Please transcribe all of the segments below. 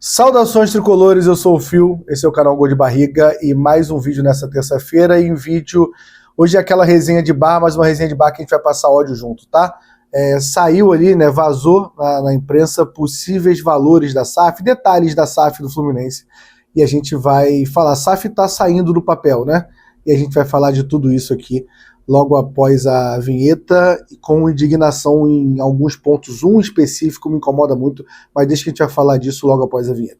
Saudações tricolores, eu sou o Fio, esse é o canal Gol de Barriga e mais um vídeo nessa terça-feira. E em vídeo, hoje é aquela resenha de bar, mas uma resenha de bar que a gente vai passar ódio junto, tá? Saiu ali, né, vazou na imprensa possíveis valores da SAF, detalhes da SAF do Fluminense. E a gente vai falar, a SAF tá saindo do papel, né? E a gente vai falar de tudo isso aqui logo após a vinheta, com indignação em alguns pontos. Um específico me incomoda muito, mas deixa que a gente vai falar disso logo após a vinheta.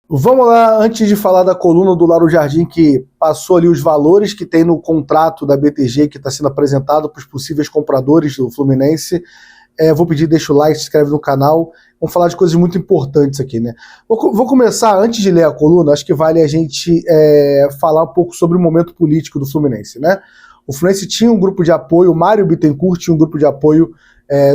Vamos lá, antes de falar da coluna do Lauro Jardim, que passou ali os valores que tem no contrato da BTG, que está sendo apresentado para os possíveis compradores do Fluminense. Vou pedir, deixa o like, se inscreve no canal. Vamos falar de coisas muito importantes aqui, né? Vou começar, antes de ler a coluna, acho que vale a gente falar um pouco sobre o momento político do Fluminense, né? O Fluminense tinha um grupo de apoio, o Mário Bittencourt tinha um grupo de apoio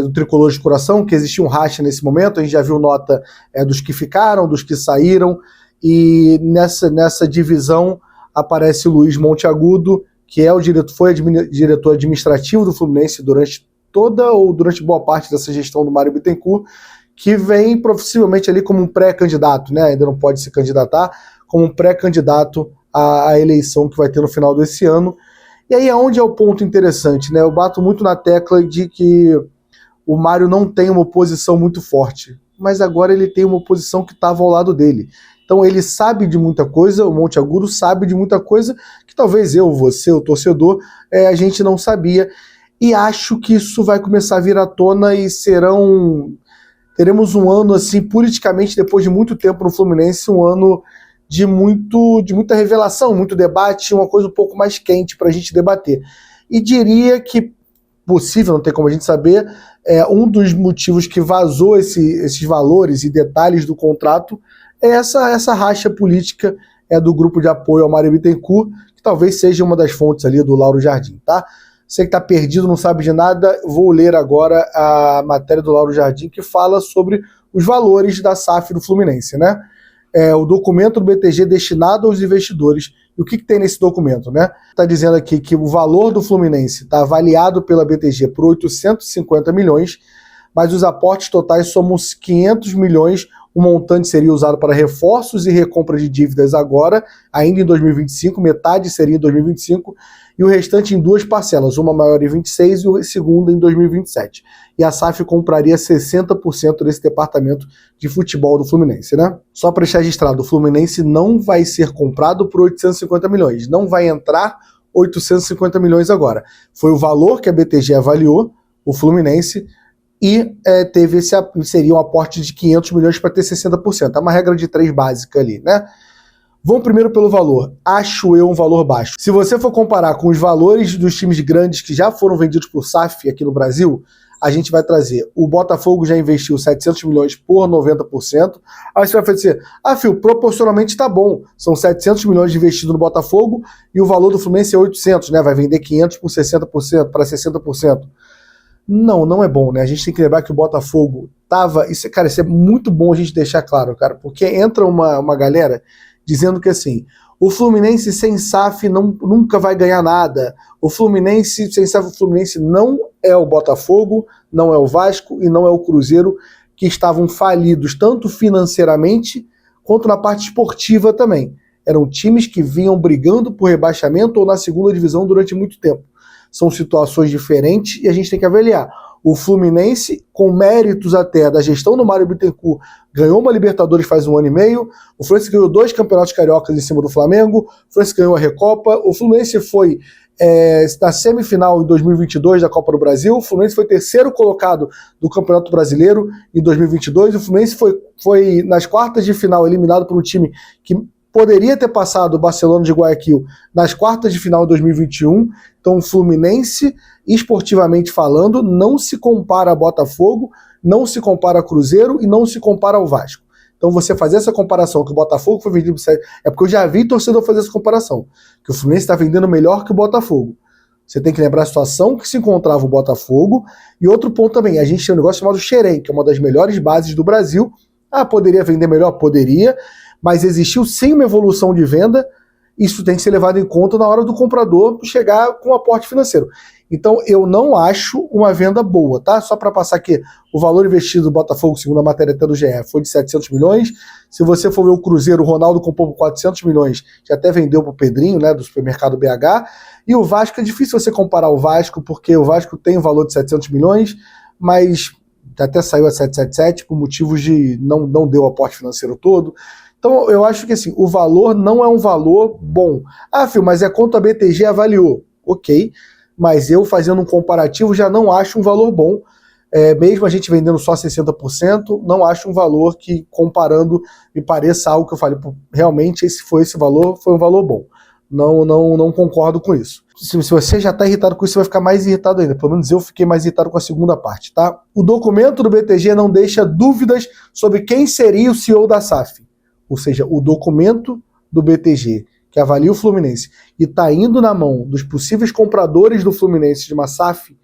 do Tricolor de Coração, que existia um racha nesse momento, a gente já viu nota dos que ficaram, dos que saíram, e nessa divisão aparece o Luiz Monteagudo, que foi diretor administrativo do Fluminense durante boa parte dessa gestão do Mário Bittencourt, que vem possivelmente ali como um pré-candidato, né? Ainda não pode se candidatar, como um pré-candidato à eleição que vai ter no final desse ano. E aí aonde é o ponto interessante, né? Eu bato muito na tecla de que o Mário não tem uma oposição muito forte, mas agora ele tem uma oposição que estava ao lado dele. Então ele sabe de muita coisa, o Monteagudo sabe de muita coisa que talvez eu, você, o torcedor, a gente não sabia. E acho que isso vai começar a vir à tona e teremos um ano, assim, politicamente, depois de muito tempo no Fluminense, um ano de muita revelação, muito debate, uma coisa um pouco mais quente para a gente debater. E diria que, possível, não tem como a gente saber, um dos motivos que vazou esses valores e detalhes do contrato é essa racha política do grupo de apoio ao Mário Bittencourt, que talvez seja uma das fontes ali do Lauro Jardim, tá? Você que está perdido, não sabe de nada, vou ler agora a matéria do Lauro Jardim, que fala sobre os valores da SAF do Fluminense, né? O documento do BTG destinado aos investidores. E o que tem nesse documento, né? Está dizendo aqui que o valor do Fluminense está avaliado pela BTG por 850 milhões, mas os aportes totais somam 500 milhões. O montante seria usado para reforços e recompra de dívidas agora, ainda em 2025, metade seria em 2025, e o restante em duas parcelas, uma maior em 26 e a segunda em 2027. E a SAF compraria 60% desse departamento de futebol do Fluminense, né? Só para deixar registrado, o Fluminense não vai ser comprado por 850 milhões, não vai entrar 850 milhões agora. Foi o valor que a BTG avaliou, o Fluminense, e seria um aporte de 500 milhões para ter 60%. É uma regra de 3 básica ali, né? Vamos primeiro pelo valor. Acho eu um valor baixo. Se você for comparar com os valores dos times grandes que já foram vendidos por SAF aqui no Brasil, a gente vai trazer. O Botafogo já investiu 700 milhões por 90%. Aí você vai dizer, Fio, proporcionalmente tá bom. São 700 milhões investidos no Botafogo e o valor do Fluminense é 800, né? Vai vender 500 por 60% para 60%. Não é bom, né? A gente tem que lembrar que o Botafogo isso é muito bom a gente deixar claro, cara, porque entra uma galera dizendo que assim, o Fluminense sem SAF nunca vai ganhar nada. O Fluminense sem SAF, o Fluminense não é o Botafogo, não é o Vasco e não é o Cruzeiro, que estavam falidos tanto financeiramente quanto na parte esportiva também. Eram times que vinham brigando por rebaixamento ou na segunda divisão durante muito tempo. São situações diferentes e a gente tem que avaliar. O Fluminense, com méritos até da gestão do Mário Bittencourt, ganhou uma Libertadores faz 1 ano e meio, o Fluminense ganhou 2 campeonatos cariocas em cima do Flamengo, o Fluminense ganhou a Recopa, o Fluminense foi na semifinal em 2022 da Copa do Brasil, o Fluminense foi 3º colocado do Campeonato Brasileiro em 2022, o Fluminense foi nas quartas de final eliminado por um time que poderia ter passado o Barcelona de Guayaquil nas quartas de final em 2021. Então o Fluminense, esportivamente falando, não se compara a Botafogo, não se compara a Cruzeiro e não se compara ao Vasco. Então você fazer essa comparação, que o Botafogo foi vendido... É porque eu já vi torcedor fazer essa comparação, que o Fluminense está vendendo melhor que o Botafogo. Você tem que lembrar a situação que se encontrava o Botafogo. E outro ponto também, a gente tem um negócio chamado Xerém, que é uma das melhores bases do Brasil. Poderia vender melhor? Poderia, mas existiu sim uma evolução de venda isso tem que ser levado em conta na hora do comprador chegar com um aporte financeiro. Então eu não acho uma venda boa, tá? Só para passar aqui, o valor investido do Botafogo, segundo a matéria até do GE, foi de 700 milhões. Se você for ver o Cruzeiro, o Ronaldo comprou por 400 milhões, já até vendeu pro Pedrinho, né, do supermercado BH. E o Vasco, é difícil você comparar o Vasco, porque o Vasco tem um valor de 700 milhões, mas até saiu a 777 por motivos de não deu o aporte financeiro todo. Então eu acho que assim, o valor não é um valor bom. Ah, filho, mas é quanto a BTG avaliou. Ok, mas eu fazendo um comparativo já não acho um valor bom. Mesmo a gente vendendo só 60%, não acho um valor que, comparando, me pareça algo que eu falei, realmente esse valor, foi um valor bom. Não concordo com isso. Se você já está irritado com isso, você vai ficar mais irritado ainda. Pelo menos eu fiquei mais irritado com a segunda parte, tá? O documento do BTG não deixa dúvidas sobre quem seria o CEO da SAF. Ou seja, o documento do BTG, que avalia o Fluminense, e está indo na mão dos possíveis compradores do Fluminense de uma SAF,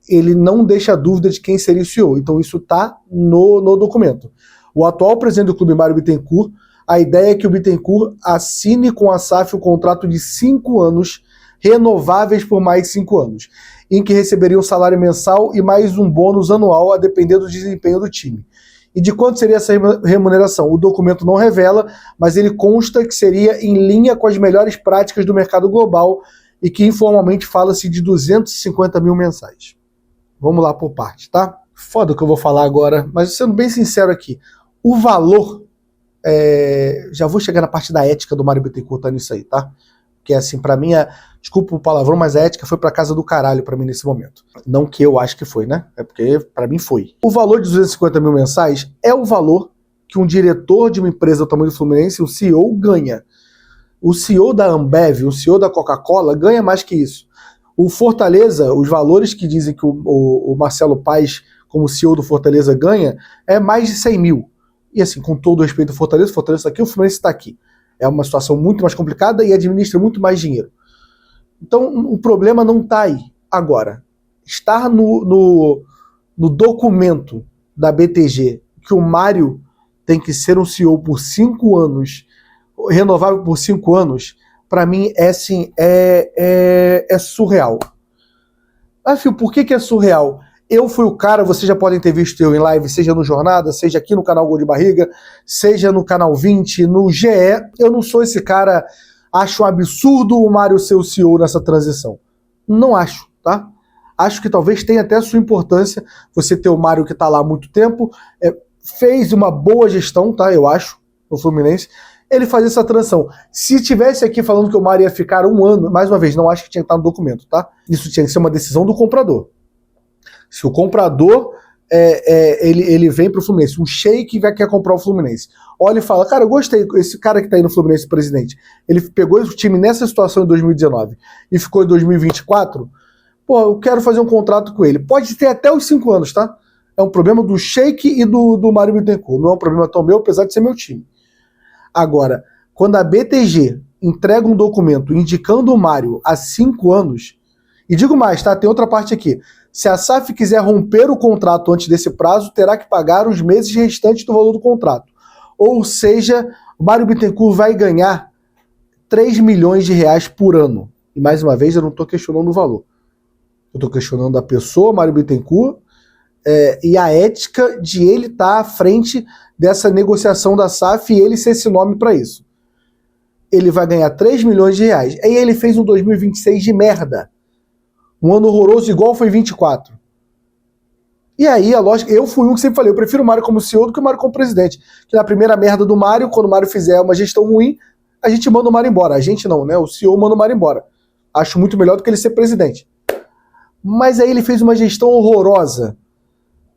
ele não deixa dúvida de quem seria o CEO. Então isso está no documento. O atual presidente do clube, Mário Bittencourt, a ideia é que o Bittencourt assine com a SAF um contrato de 5 anos, renováveis por mais 5 anos, em que receberia um salário mensal e mais um bônus anual a depender do desempenho do time. E de quanto seria essa remuneração? O documento não revela, mas ele consta que seria em linha com as melhores práticas do mercado global e que informalmente fala-se de 250 mil mensais. Vamos lá por parte, tá? Foda o que eu vou falar agora, mas sendo bem sincero aqui, o valor, já vou chegar na parte da ética do Mário Bittencourt, tá nisso aí, tá? Porque assim, pra mim, desculpa o palavrão, mas a ética foi pra casa do caralho pra mim nesse momento. Não que eu acho que foi, né? É porque pra mim foi. O valor de 250 mil mensais é o valor que um diretor de uma empresa do tamanho do Fluminense, o CEO, ganha. O CEO da Ambev, o CEO da Coca-Cola, ganha mais que isso. O Fortaleza, os valores que dizem que o Marcelo Paes, como CEO do Fortaleza, ganha, é mais de 100 mil. E assim, com todo o respeito ao Fortaleza está aqui, o Fluminense está aqui. É uma situação muito mais complicada e administra muito mais dinheiro. Então, o problema não está aí. Agora, estar no documento da BTG que o Mário tem que ser um CEO por 5 anos, renovável por 5 anos, para mim assim, é surreal. Ah, filho, por que é surreal? Eu fui o cara, vocês já podem ter visto eu em live, seja no Jornada, seja aqui no canal Gol de Barriga, seja no canal 20, no GE. Eu não sou esse cara, acho um absurdo o Mário ser o CEO nessa transição. Não acho, tá? Acho que talvez tenha até a sua importância você ter o Mário que tá lá há muito tempo, fez uma boa gestão, tá? Eu acho, no Fluminense, ele fazer essa transição. Se tivesse aqui falando que o Mário ia ficar 1 ano, mais uma vez, não acho que tinha que estar no documento, tá? Isso tinha que ser uma decisão do comprador. Se o comprador ele vem pro Fluminense, um sheik quer comprar o Fluminense, olha e fala, cara, eu gostei, esse cara que tá aí no Fluminense, presidente, ele pegou o time nessa situação em 2019 e ficou em 2024, pô, eu quero fazer um contrato com ele. Pode ter até os 5 anos, tá? É um problema do sheik e do Mário Bittencourt, não é um problema tão meu, apesar de ser meu time. Agora, quando a BTG entrega um documento indicando o Mário há 5 anos, e digo mais, tá? Tem outra parte aqui. Se a SAF quiser romper o contrato antes desse prazo, terá que pagar os meses restantes do valor do contrato. Ou seja, o Mário Bittencourt vai ganhar 3 milhões de reais por ano. E mais uma vez, eu não estou questionando o valor. Eu estou questionando a pessoa, Mário Bittencourt, e a ética de ele estar à frente dessa negociação da SAF e ele ser esse nome para isso. Ele vai ganhar 3 milhões de reais. Aí ele fez um 2026 de merda. Um ano horroroso igual foi 24. E aí, a lógica, eu fui um que sempre falei, eu prefiro o Mário como CEO do que o Mário como presidente. Que na primeira merda do Mário, quando o Mário fizer uma gestão ruim, a gente manda o Mário embora. A gente não, né? O CEO manda o Mário embora. Acho muito melhor do que ele ser presidente. Mas aí ele fez uma gestão horrorosa.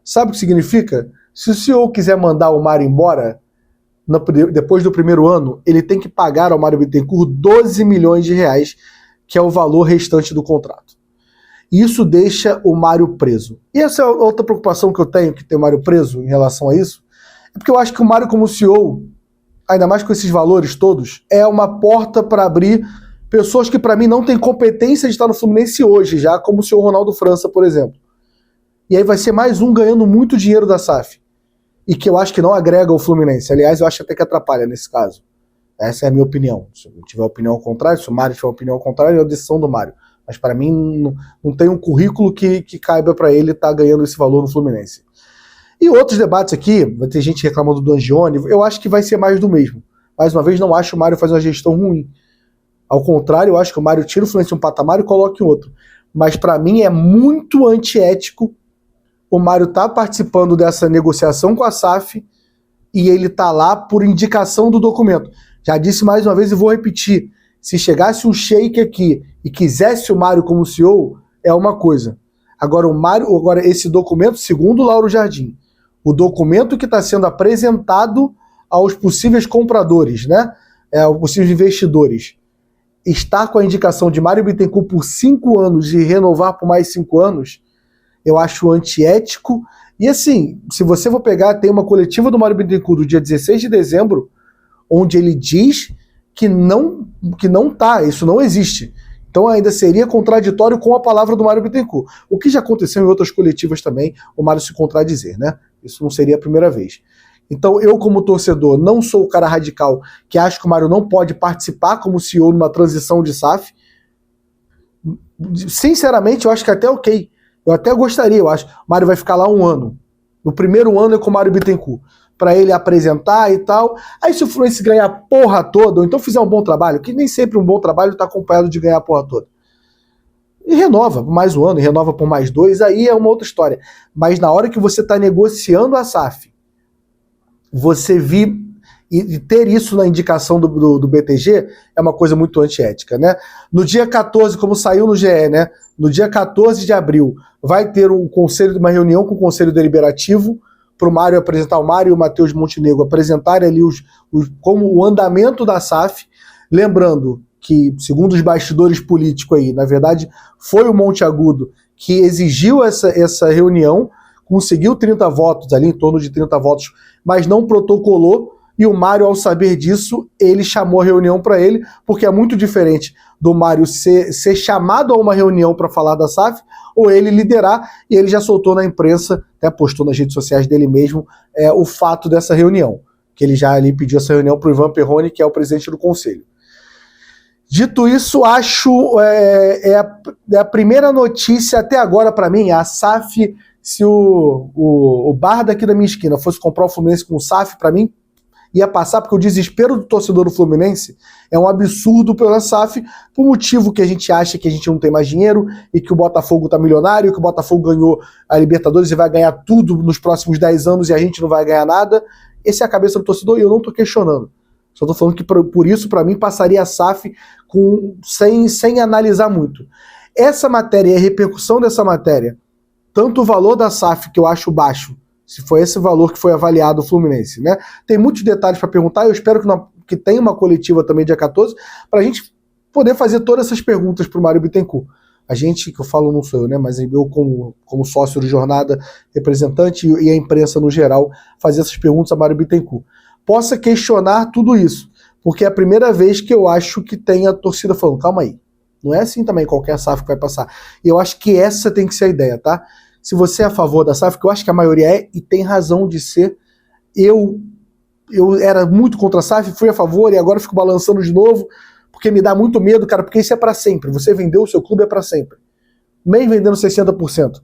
Sabe o que significa? Se o CEO quiser mandar o Mário embora, depois do primeiro ano, ele tem que pagar ao Mário Bittencourt 12 milhões de reais, que é o valor restante do contrato. Isso deixa o Mário preso. E essa é outra preocupação que eu tenho, que ter o Mário preso em relação a isso, é porque eu acho que o Mário como CEO, ainda mais com esses valores todos, é uma porta para abrir pessoas que para mim não têm competência de estar no Fluminense hoje, já como o senhor Ronaldo França, por exemplo. E aí vai ser mais um ganhando muito dinheiro da SAF. E que eu acho que não agrega ao Fluminense. Aliás, eu acho até que atrapalha nesse caso. Essa é a minha opinião. Se eu tiver opinião ao contrário, se o Mário tiver opinião ao contrário, é a decisão do Mário. Mas para mim não tem um currículo que caiba para ele estar ganhando esse valor no Fluminense. E outros debates aqui, vai ter gente reclamando do Angione, eu acho que vai ser mais do mesmo. Mais uma vez, não acho o Mário fazer uma gestão ruim. Ao contrário, eu acho que o Mário tira o Fluminense de um patamar e coloca em outro. Mas para mim é muito antiético o Mário tá participando dessa negociação com a SAF e ele tá lá por indicação do documento. Já disse mais uma vez e vou repetir. Se chegasse um sheik aqui e quisesse o Mário como CEO, é uma coisa. Agora esse documento, segundo o Lauro Jardim, o documento que está sendo apresentado aos possíveis compradores, né? Aos possíveis investidores, está com a indicação de Mário Bittencourt por 5 anos e renovar por mais 5 anos, eu acho antiético. E assim, se você for pegar, tem uma coletiva do Mário Bittencourt do dia 16 de dezembro, onde ele diz que não tá, isso não existe. Então ainda seria contraditório com a palavra do Mário Bittencourt. O que já aconteceu em outras coletivas também, o Mário se contradizer, né? Isso não seria a primeira vez. Então eu, como torcedor, não sou o cara radical que acha que o Mário não pode participar como CEO numa transição de SAF. Sinceramente, eu acho que até ok. Eu até gostaria, eu acho. O Mário vai ficar lá 1 ano. No primeiro ano é com o Mário Bittencourt, para ele apresentar e tal. Aí se o Fluminense ganhar a porra toda, ou então fizer um bom trabalho, que nem sempre um bom trabalho está acompanhado de ganhar a porra toda, e renova por mais 1 ano, e renova por mais 2, aí é uma outra história. Mas na hora que você está negociando a SAF, você vir e ter isso na indicação do BTG é uma coisa muito antiética, né? No dia 14, como saiu no GE, né? No dia 14 de abril, vai ter uma reunião com o Conselho Deliberativo para o Mário apresentar, o Mário e o Matheus Montenegro apresentarem ali como o andamento da SAF, lembrando que, segundo os bastidores políticos aí, na verdade, foi o Monte Agudo que exigiu essa reunião, conseguiu 30 votos ali, em torno de 30 votos, mas não protocolou, e o Mário, ao saber disso, ele chamou a reunião para ele, porque é muito diferente do Mário ser chamado a uma reunião para falar da SAF, ou ele liderar, e ele já soltou na imprensa, até postou nas redes sociais dele mesmo, o fato dessa reunião, que ele já ali pediu essa reunião para o Ivan Perrone, que é o presidente do conselho. Dito isso, acho a primeira notícia até agora para mim, a SAF, se o bar daqui da minha esquina fosse comprar o Fluminense com o SAF, para mim, ia passar, porque o desespero do torcedor do Fluminense é um absurdo pela SAF, por motivo que a gente acha que a gente não tem mais dinheiro, e que o Botafogo tá milionário, que o Botafogo ganhou a Libertadores e vai ganhar tudo nos próximos 10 anos e a gente não vai ganhar nada. Essa é a cabeça do torcedor e eu não tô questionando. Só tô falando que por isso, para mim, passaria a SAF sem analisar muito. Essa matéria e a repercussão dessa matéria, tanto o valor da SAF, que eu acho baixo, se foi esse valor que foi avaliado o Fluminense, né? Tem muitos detalhes para perguntar, eu espero que tenha uma coletiva também dia 14, para a gente poder fazer todas essas perguntas para o Mário Bittencourt. A gente, que eu falo não sou eu, né? Mas eu como sócio do Jornada, representante e a imprensa no geral, fazer essas perguntas a Mário Bittencourt. Possa questionar tudo isso, porque é a primeira vez que eu acho que tem a torcida falando, calma aí, não é assim também qualquer SAF que vai passar. E eu acho que essa tem que ser a ideia, tá? Se você é a favor da SAF, que eu acho que a maioria é, e tem razão de ser, eu era muito contra a SAF, fui a favor e agora fico balançando de novo, porque me dá muito medo, cara, porque isso é para sempre. Você vendeu o seu clube é para sempre. Nem vendendo 60%.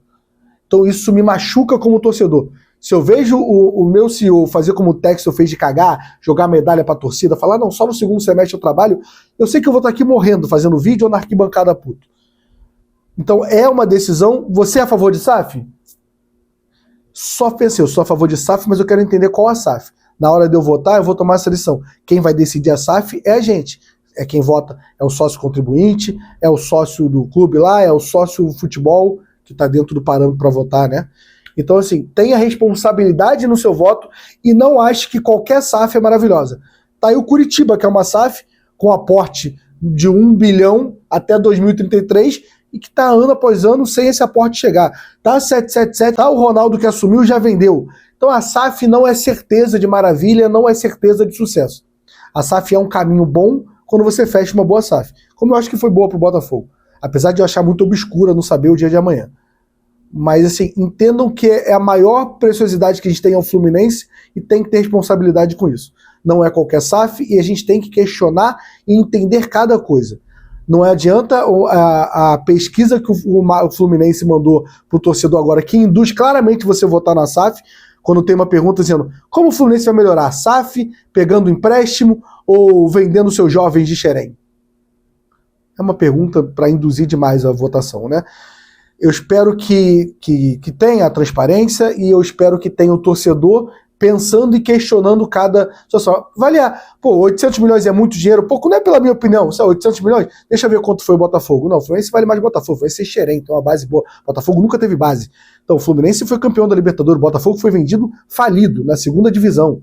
Então isso me machuca como torcedor. Se eu vejo o meu CEO fazer como o Texel fez de cagar, jogar medalha pra torcida, falar, não, só no segundo semestre eu trabalho, eu sei que eu vou estar aqui morrendo, fazendo vídeo ou na arquibancada puto. Então é uma decisão. Você é a favor de SAF? Só pensei, eu sou a favor de SAF, mas eu quero entender qual a SAF. Na hora de eu votar, eu vou tomar essa decisão. Quem vai decidir a SAF é a gente. É quem vota, é o sócio contribuinte, é o sócio do clube lá, é o sócio do futebol, que está dentro do parâmetro para votar, né? Então, assim, tenha responsabilidade no seu voto e não ache que qualquer SAF é maravilhosa. Tá aí o Curitiba, que é uma SAF com aporte de 1 bilhão até 2033 e que tá ano após ano sem esse aporte chegar. Tá 777, tá o Ronaldo que assumiu já vendeu. Então a SAF não é certeza de maravilha, não é certeza de sucesso. A SAF é um caminho bom quando você fecha uma boa SAF. Como eu acho que foi boa pro Botafogo. Apesar de eu achar muito obscura não saber o dia de amanhã. Mas, assim, entendam que é a maior preciosidade que a gente tem ao Fluminense e tem que ter responsabilidade com isso. não é qualquer SAF, e a gente tem que questionar e entender cada coisa. Não adianta a pesquisa que o Fluminense mandou para o torcedor agora, que induz claramente você votar na SAF, quando tem uma pergunta dizendo como o Fluminense vai melhorar, SAF, pegando empréstimo ou vendendo seus jovens de Xerém? É uma pergunta para induzir demais a votação, né? Eu espero que tenha a transparência e eu espero que tenha o torcedor pensando e questionando cada situação. Pô, 800 milhões é muito dinheiro? Pouco não é pela minha opinião, só 800 milhões? Deixa eu ver quanto foi o Botafogo. Não, o Fluminense vale mais que o Botafogo, vai ser Xerém, então uma base boa. O Botafogo nunca teve base. Então o Fluminense foi campeão da Libertadores, o Botafogo foi vendido falido na segunda divisão.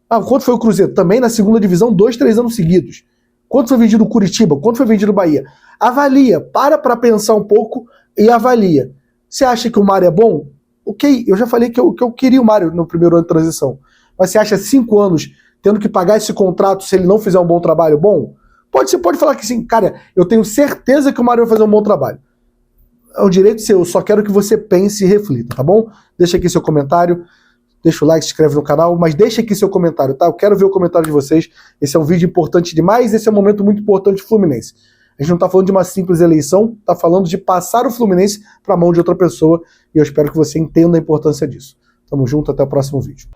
Quanto foi o Cruzeiro? Também na segunda divisão, 2, 3 anos seguidos. Quanto foi vendido o Curitiba? Quanto foi vendido o Bahia? Avalia, para pensar um pouco e avalia. Você acha que o Mário é bom? Ok, eu já falei que eu queria o Mário no primeiro ano de transição. Mas você acha 5 anos tendo que pagar esse contrato se ele não fizer um bom trabalho bom? Você pode falar que sim, cara, eu tenho certeza que o Mário vai fazer um bom trabalho. É um direito seu, eu só quero que você pense e reflita, tá bom? Deixa aqui seu comentário, deixa o like, se inscreve no canal, mas deixa aqui seu comentário, tá? Eu quero ver o comentário de vocês. Esse é um vídeo importante demais, esse é um momento muito importante do Fluminense. A gente não está falando de uma simples eleição, está falando de passar o Fluminense para a mão de outra pessoa, e eu espero que você entenda a importância disso. Tamo junto, até o próximo vídeo.